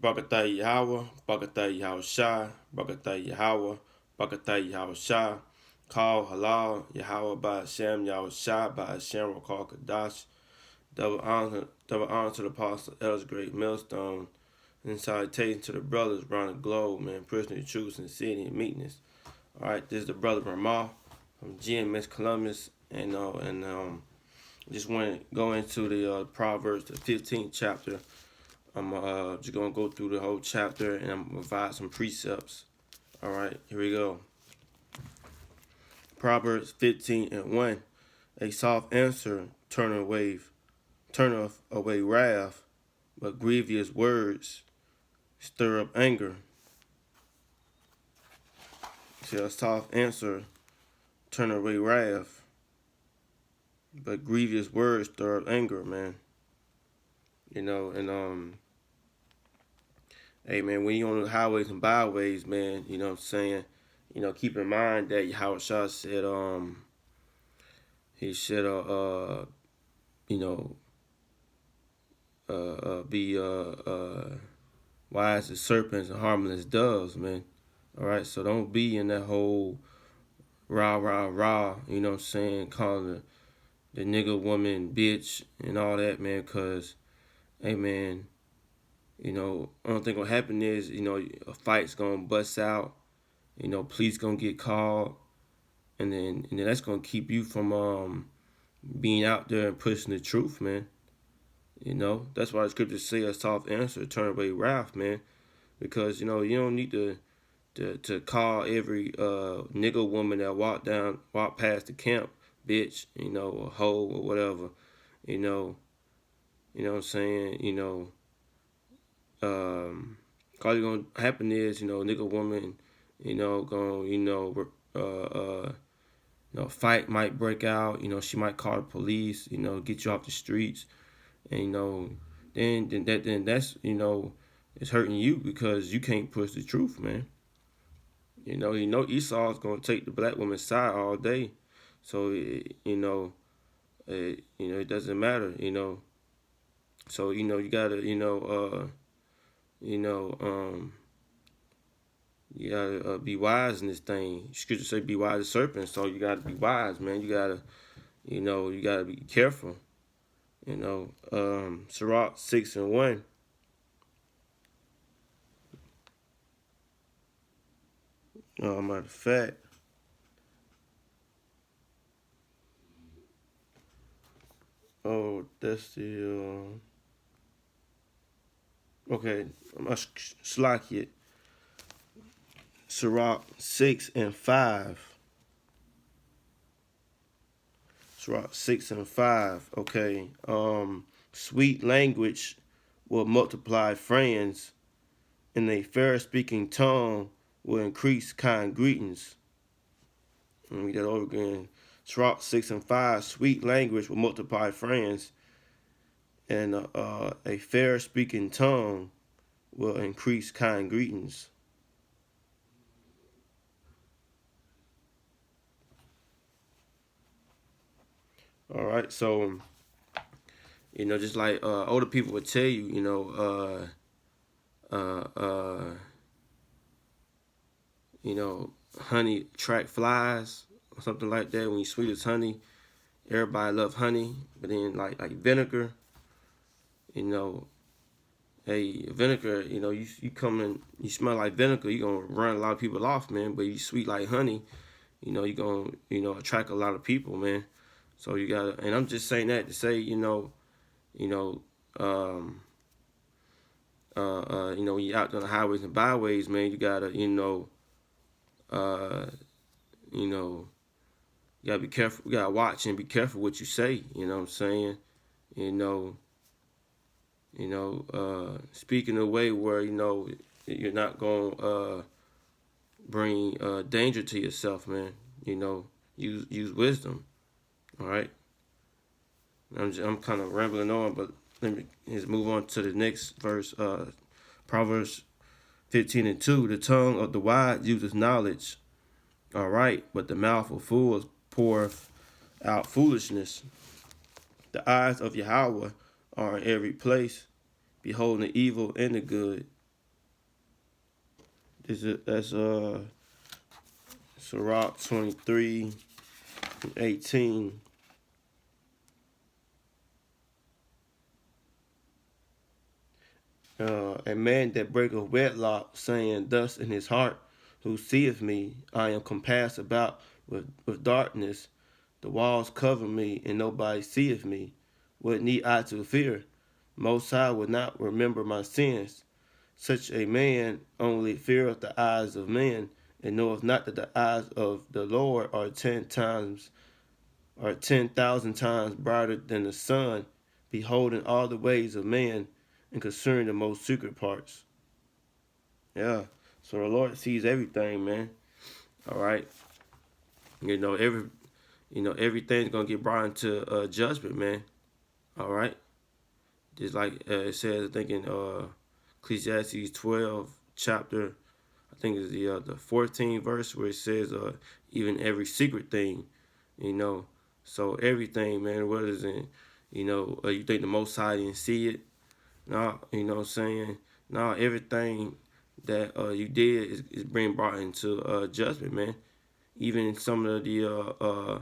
Bakatay Yahweh, Bakatay Yahushai, Bakatay Yahweh, Bakatay Yahushai, Call Halal, Yahweh by Hashem, Yahushai by Hashem, Rakal Kadash, double honor to the apostle, elders, great millstone, and salutation to the brothers around the globe, man, prisoner of truth, sincerity, and meekness. All right, this is the brother Ramah from GMS Columbus, and just want to go into the Proverbs, the 15th chapter. I'm just going to go through the whole chapter and I'm going to provide some precepts. All right, here we go. Proverbs 15:1. A soft answer turneth away wrath, but grievous words stir up anger. See, a soft answer turneth away wrath, but grievous words stir up anger, man. Hey, man, when you're on the highways and byways, man, you know what I'm saying? Keep in mind that Yahushua said, he said, be wise as serpents and harmless as doves, man. All right, so don't be in that whole rah, rah, rah, you know what I'm saying, calling the nigga woman bitch and all that, man, because, hey, man, I don't think what happen is, a fight's gonna bust out, police gonna get called, and then that's gonna keep you from being out there and pushing the truth, man. That's why the scriptures say a soft answer turn away wrath, man, because you don't need to call every nigga woman that walk past the camp bitch, a hoe or whatever, you know what I'm saying, all gonna happen is, nigga woman, fight might break out, she might call the police, get you off the streets, and then that's, it's hurting you because you can't push the truth, man. Esau's gonna take the black woman's side all day, so it doesn't matter, so you gotta you gotta be wise in this thing. Scripture say be wise as serpents, so you gotta be wise, man. You gotta be careful. Sirach 6:1. Matter of fact, that's the okay. I'm gonna slack it. Sirach 6:5. Sirach 6:5. Okay. Sweet language will multiply friends, and a fair speaking tongue will increase kind greetings. Let me read that over again. Sirach 6:5. Sweet language will multiply friends, and a fair speaking tongue will increase kind greetings. All right, so just like older people would tell you, honey attract flies or something like that. When you sweet as honey, everybody love honey, but then like vinegar, hey, vinegar, you come in, you smell like vinegar, you gonna run a lot of people off, man. But you sweet like honey, you gonna attract a lot of people, man. So you gotta, and I'm just saying that to say, when you're out on the highways and byways, man, you gotta, you gotta be careful. You gotta watch and be careful what you say. You know what I'm saying? Speak in a way where you're not gonna bring danger to yourself, man. Use wisdom. All right. I'm kind of rambling on, but let me just move on to the next verse. Proverbs 15:2. The tongue of the wise uses knowledge. All right, but the mouth of fools poureth out foolishness. The eyes of Yahweh are in every place, beholding the evil and the good. That's Sirach 23:18. A man that breaketh wedlock, saying thus in his heart, who seeth me, I am compassed about with darkness. The walls cover me, and nobody seeth me. What need I to fear? Most High will not remember my sins. Such a man only feareth the eyes of men, and knoweth not that the eyes of the Lord are 10,000 times brighter than the sun, beholding all the ways of man, and concerning the most secret parts. Yeah. So the Lord sees everything, man. All right. You know, everything's gonna get brought into judgment, man. All right. Just like it says, I think in Ecclesiastes 12 chapter, I think it's the 14th verse where it says, even every secret thing, you know. So everything, man. What is it? You think the Most High didn't see it? No, you know what I'm saying? No, everything that you did is being brought into judgment, man. Even some of the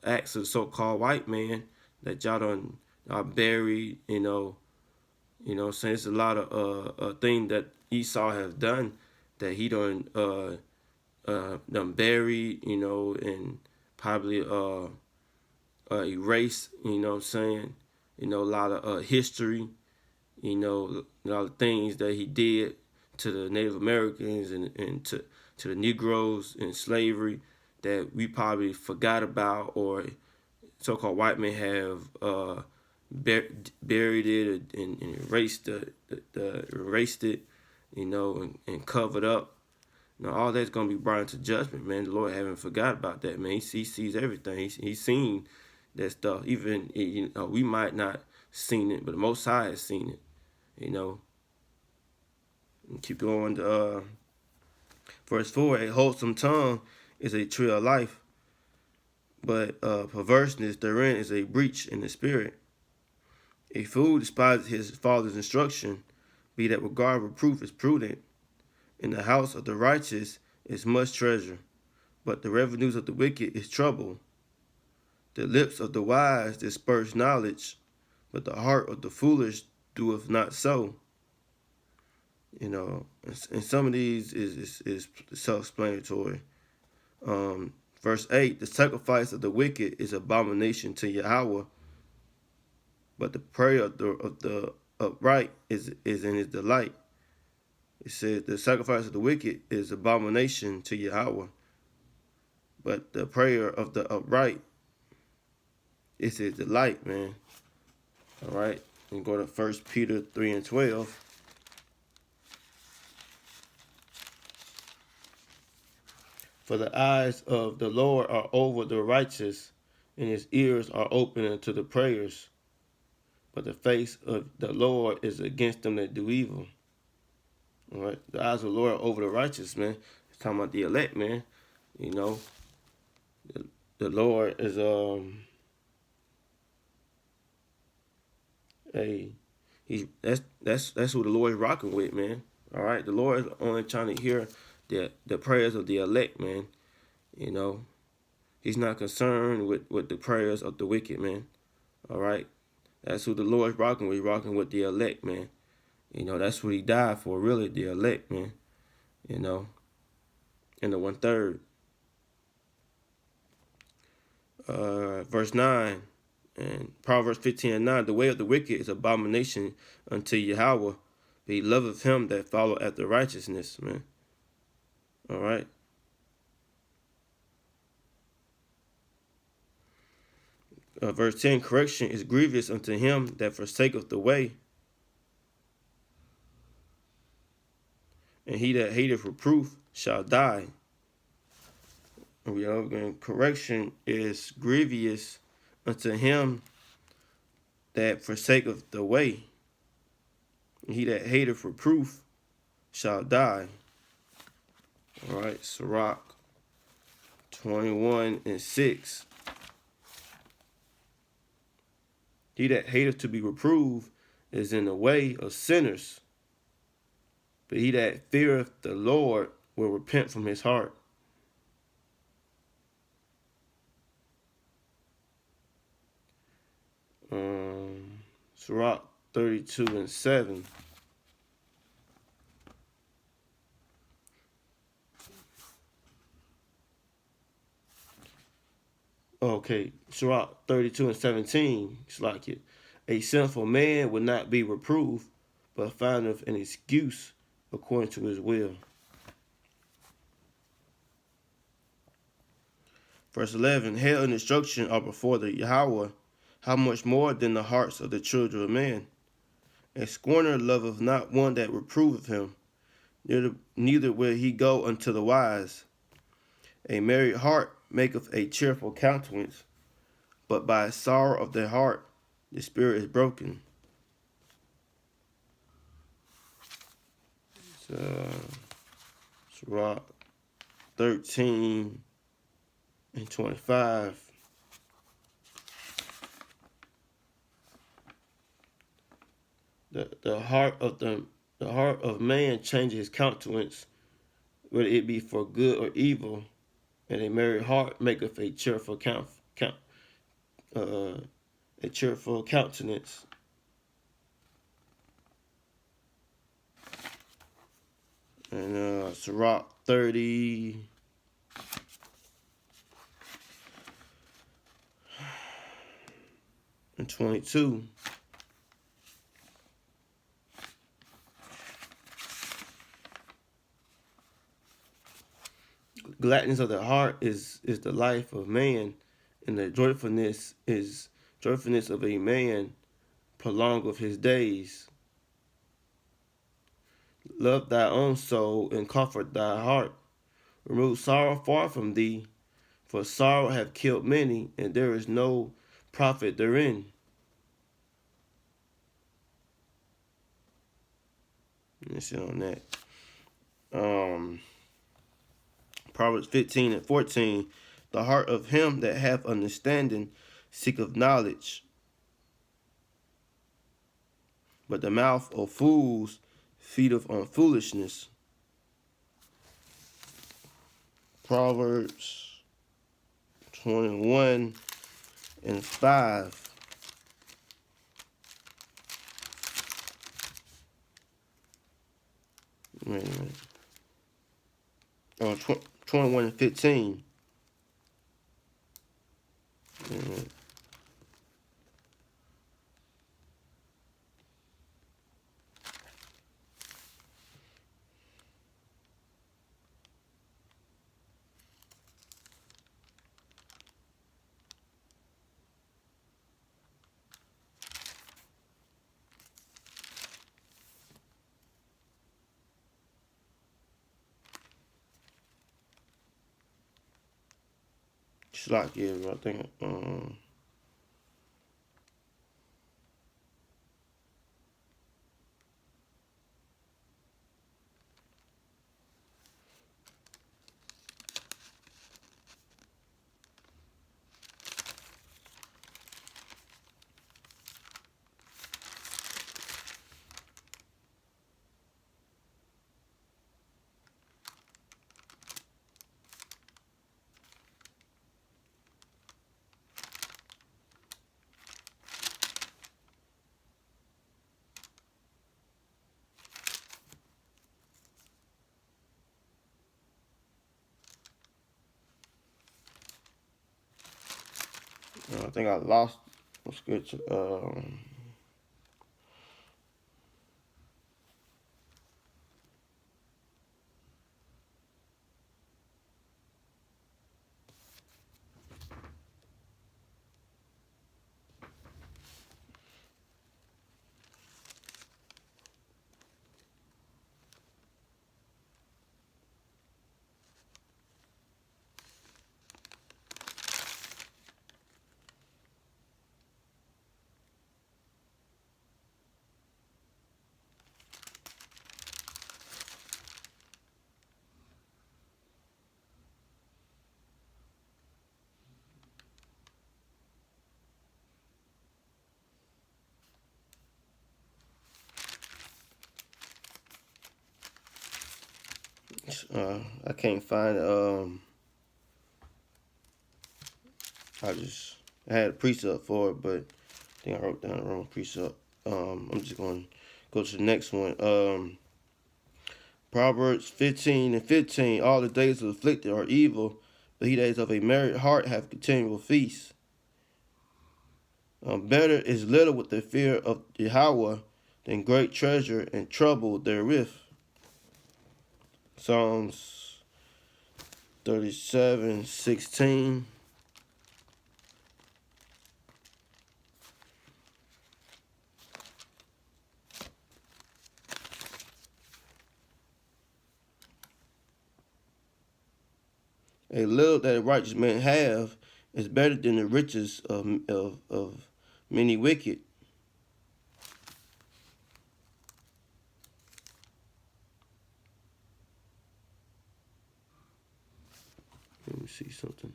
acts of so-called white man that y'all done are buried, what I'm saying? It's a lot of things that Esau has done that he done buried, and probably erased, what I'm saying? A lot of history, a lot of things that he did to the Native Americans and to the Negroes in slavery that we probably forgot about, or so-called white men have buried it and erased erased it, and covered up. All that's gonna be brought into judgment, man. The Lord haven't forgot about that, man. He sees everything. He's seen that stuff. Even we might not seen it, but the Most High has seen it. And keep going to verse 4. A wholesome tongue is a tree of life, but perverseness therein is a breach in the spirit. A fool despises his father's instruction, be that regard reproof is prudent. In the house of the righteous is much treasure, but the revenues of the wicked is trouble. The lips of the wise disperse knowledge, but the heart of the foolish doeth not so. And some of these is self-explanatory. Verse 8, the sacrifice of the wicked is abomination to Yahweh, but the prayer of the upright is in his delight. It says the sacrifice of the wicked is abomination to Yahweh, but the prayer of the upright is his delight, man. All right, and go to 1 Peter 3:12. For the eyes of the Lord are over the righteous, and his ears are open unto the prayers. But the face of the Lord is against them that do evil. All right, the eyes of the Lord are over the righteous, man. It's talking about the elect, man. The Lord is that's who the Lord is rocking with, man. All right, the Lord is only trying to hear the prayers of the elect, man. He's not concerned with the prayers of the wicked, man. All right, that's who the Lord is rocking with. He's rocking with the elect, man. That's what he died for, really, the elect, man. And the 1/3. Verse 9. And Proverbs 15:9, the way of the wicked is abomination unto Yahweh, but he loveth him that follow after righteousness, man. All right. Verse 10, correction is grievous unto him that forsaketh the way, and he that hateth reproof shall die. And correction is grievous unto him that forsaketh the way, and he that hateth reproof shall die. All right, Sirach 21:6. He that hateth to be reproved is in the way of sinners, but he that feareth the Lord will repent from his heart. Sirach 32:7. Okay, Sirach 32:17. It's like it. A sinful man will not be reproved, but findeth an excuse according to his will. Verse 11. Hell and destruction are before the Yahweh. How much more than the hearts of the children of man? A scorner loveth not one that reproveth him, neither will he go unto the wise. A merry heart maketh a cheerful countenance, but by sorrow of the heart the spirit is broken. Sirach 13:25. The heart of man changes his countenance, whether it be for good or evil, and a merry heart maketh a cheerful a cheerful countenance. And Sirach 30:22. Gladness of the heart is the life of man, and the joyfulness of a man prolongeth his days. Love thy own soul and comfort thy heart. Remove sorrow far from thee, for sorrow hath killed many, and there is no profit therein. Let's see on that. Proverbs 15:14. The heart of him that hath understanding seeketh knowledge, but the mouth of fools feedeth on foolishness. Proverbs 21:5. Wait a minute. 21:15. Wait a minute. It's like, yeah, I think, I think I lost the scripture. I can't find it. I had a precept for it, but I think I wrote down the wrong precept. I'm just going to go to the next one. Proverbs 15:15. All the days of the afflicted are evil, but he that is of a merry heart hath continual feast. Better is little with the fear of Yahweh than great treasure and trouble therewith. Psalms 37:16. A little that a righteous man have is better than the riches of many wicked. Let me see something.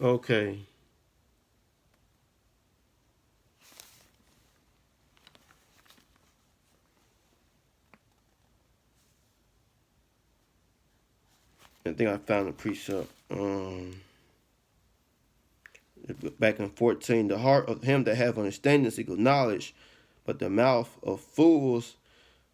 Okay. I think I found a precept. Back in 14, the heart of him that have understanding seeketh knowledge, but the mouth of fools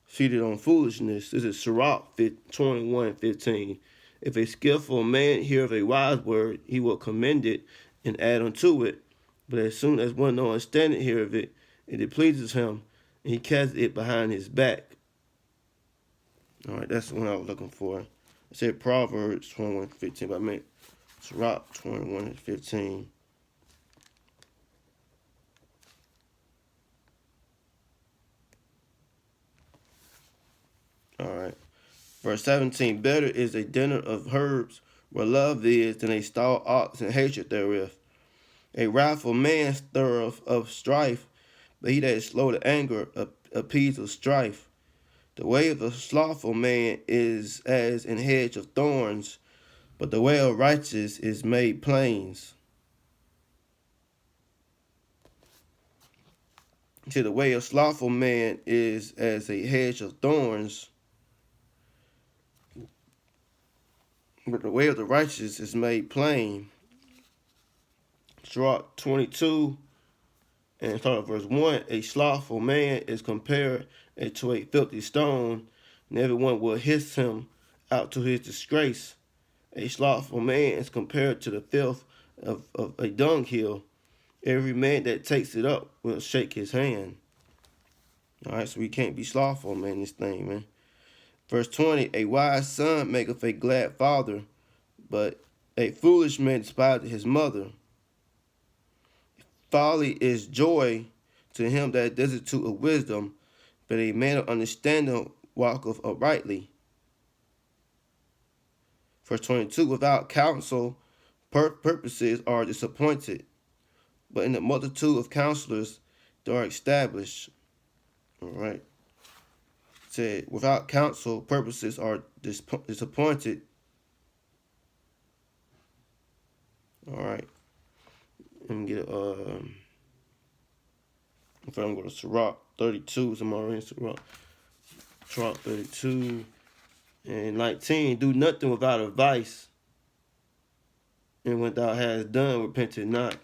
feedeth on foolishness. This is Sirach 21:15. If a skillful man hear of a wise word, he will commend it and add unto it. But as soon as one no understanding hear of it, and it pleases him, and he casteth it behind his back. All right, that's the one I was looking for. I said Proverbs 21:15, but I meant Sirach 21:15. All right. Verse 17, better is a dinner of herbs where love is than a stalled ox and hatred therewith. A wrathful man stirreth of strife, but he that is slow to anger appeaseth strife. The way of a slothful man is as an hedge of thorns, but the way of righteous is made plains. See, the way of slothful man is as a hedge of thorns, but the way of the righteous is made plain. Sirach 22 and start at verse 1. A slothful man is compared to a filthy stone, and everyone will hiss him out to his disgrace. A slothful man is compared to the filth of a dunghill. Every man that takes it up will shake his hand. All right, so we can't be slothful, man, this thing, man. Verse 20, a wise son maketh a glad father, but a foolish man despiseth his mother. Folly is joy to him that is destitute of wisdom, but a man of understanding walketh uprightly. Verse 22, without counsel, purposes are disappointed, but in the multitude of counselors they are established. All right. It said, without counsel, purposes are disappointed. All right. Let me get if I'm going to Sirach 32, so I'm already in Sirach 32 and 19. Do nothing without advice, and when thou hast done, repent it not.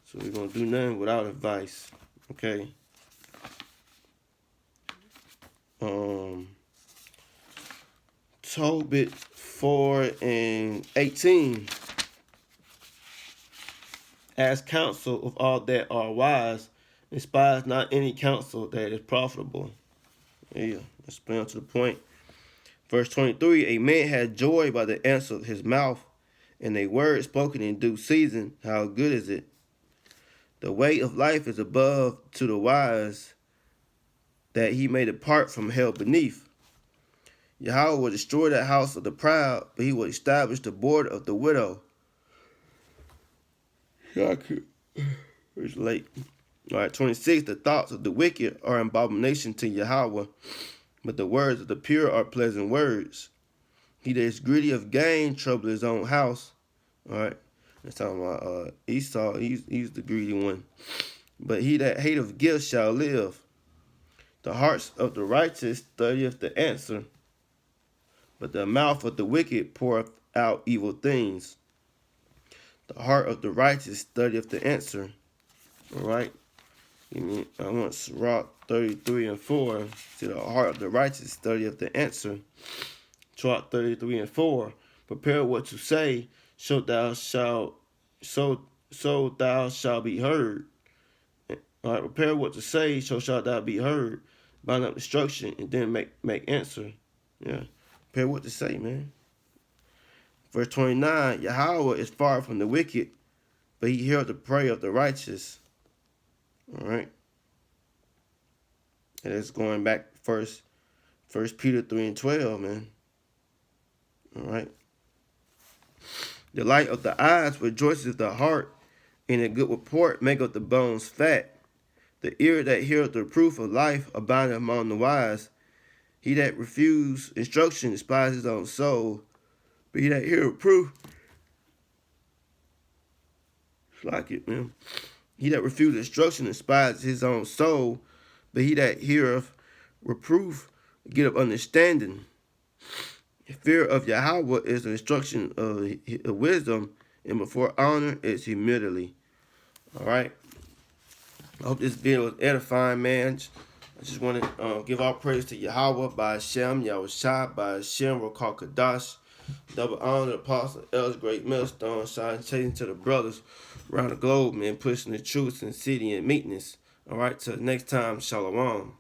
So we're going to do nothing without advice. Okay. Tobit 4:18. Ask counsel of all that are wise, despise not any counsel that is profitable. Yeah, let's play on to the point. Verse 23, a man had joy by the answer of his mouth, and a word spoken in due season, how good is it? The way of life is above to the wise, that he may depart from hell beneath. Yahweh will destroy the house of the proud, but he will establish the border of the widow. It's late. All right, 26, the thoughts of the wicked are an abomination to Yahweh, but the words of the pure are pleasant words. He that is greedy of gain trouble his own house. All right. It's talking about Esau. He's the greedy one. But he that hateth gifts shall live. The hearts of the righteous studieth the answer, but the mouth of the wicked poureth out evil things. The heart of the righteous studieth the answer. All right. I want Sirach 33:4. See, the heart of the righteous studieth the answer. Sirach 33:4. Prepare what to say, so thou shalt be heard. All right, prepare what to say, so shalt thou be heard. Bind up instruction and then make answer. Yeah. Prepare what to say, man. Verse 29, Yahweh is far from the wicked, but he heareth the prayer of the righteous. All right. And it's going back first Peter 3:12, man. All right. The light of the eyes rejoiceth the heart, and a good report maketh the bones fat. The ear that heareth the reproof of life abideth among the wise. He that refuse instruction despises his own soul, but he that heareth reproof, like it, man. He that refuseth instruction despises his own soul, but he that heareth reproof getteth understanding. The fear of Yahweh is the instruction of wisdom, and before honor is humility. All right. I hope this video was edifying, man. I just want to give all praise to Yahweh by Hashem, Yahushua by Hashem, Rakal Kadash. Double honor to Apostle El's great millstone, shine chasing to the brothers around the globe, man, pushing the truth, sincerity, and meekness. All right, till next time, Shalom.